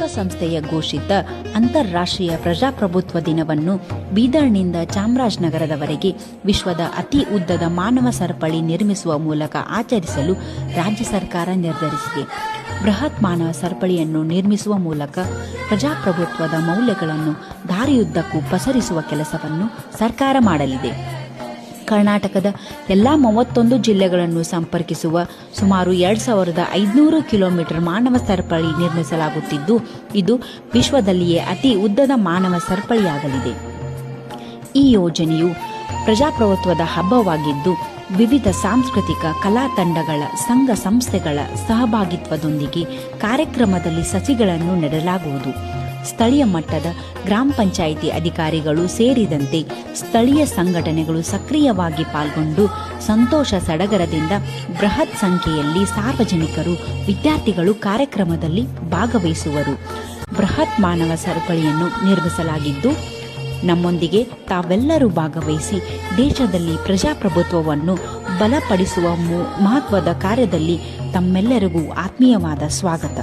ವಿಶ್ವಸಂಸ್ಥೆಯ ಘೋಷಿತ ಅಂತಾರಾಷ್ಟ್ರೀಯ ಪ್ರಜಾಪ್ರಭುತ್ವ ದಿನವನ್ನು ಬೀದರ್ನಿಂದ ಚಾಮರಾಜನಗರದವರೆಗೆ ವಿಶ್ವದ ಅತಿ ಉದ್ದದ ಮಾನವ ಸರಪಳಿ ನಿರ್ಮಿಸುವ ಮೂಲಕ ಆಚರಿಸಲು ರಾಜ್ಯ ಸರ್ಕಾರ ನಿರ್ಧರಿಸಿದೆ. ಬೃಹತ್ ಮಾನವ ಸರಪಳಿಯನ್ನು ನಿರ್ಮಿಸುವ ಮೂಲಕ ಪ್ರಜಾಪ್ರಭುತ್ವದ ಮೌಲ್ಯಗಳನ್ನು ದಾರಿಯುದ್ದಕ್ಕೂ ಪಸರಿಸುವ ಕೆಲಸವನ್ನು ಸರ್ಕಾರ ಮಾಡಲಿದೆ. ಕರ್ನಾಟಕದ ಎಲ್ಲ 31 ಜಿಲ್ಲೆಗಳನ್ನು ಸಂಪರ್ಕಿಸುವ ಸುಮಾರು 2500 ಕಿಲೋಮೀಟರ್ ಮಾನವ ಸರಪಳಿ ನಿರ್ಮಿಸಲಾಗುತ್ತಿದ್ದು, ಇದು ವಿಶ್ವದಲ್ಲಿಯೇ ಅತಿ ಉದ್ದದ ಮಾನವ ಸರಪಳಿಯಾಗಲಿದೆ. ಈ ಯೋಜನೆಯು ಪ್ರಜಾಪ್ರಭುತ್ವದ ಹಬ್ಬವಾಗಿದ್ದು, ವಿವಿಧ ಸಾಂಸ್ಕೃತಿಕ ಕಲಾ ತಂಡಗಳ ಸಂಘ ಸಂಸ್ಥೆಗಳ ಸಹಭಾಗಿತ್ವದೊಂದಿಗೆ ಕಾರ್ಯಕ್ರಮದಲ್ಲಿ ಸಸಿಗಳನ್ನು ನೆಡಲಾಗುವುದು. ಸ್ಥಳೀಯ ಮಟ್ಟದ ಗ್ರಾಮ ಪಂಚಾಯಿತಿ ಅಧಿಕಾರಿಗಳು ಸೇರಿದಂತೆ ಸ್ಥಳೀಯ ಸಂಘಟನೆಗಳು ಸಕ್ರಿಯವಾಗಿ ಪಾಲ್ಗೊಂಡು ಸಂತೋಷ ಸಡಗರದಿಂದ ಬೃಹತ್ ಸಂಖ್ಯೆಯಲ್ಲಿ ಸಾರ್ವಜನಿಕರು, ವಿದ್ಯಾರ್ಥಿಗಳು ಕಾರ್ಯಕ್ರಮದಲ್ಲಿ ಭಾಗವಹಿಸುವರು. ಬೃಹತ್ ಮಾನವ ಸರಪಳಿಯನ್ನು ನಿರ್ಮಿಸಲಾಗಿದ್ದು, ನಮ್ಮೊಂದಿಗೆ ತಾವೆಲ್ಲರೂ ಭಾಗವಹಿಸಿ ದೇಶದಲ್ಲಿ ಪ್ರಜಾಪ್ರಭುತ್ವವನ್ನು ಬಲಪಡಿಸುವ ಮಹತ್ವದ ಕಾರ್ಯದಲ್ಲಿ ತಮ್ಮೆಲ್ಲರಿಗೂ ಆತ್ಮೀಯವಾದ ಸ್ವಾಗತ.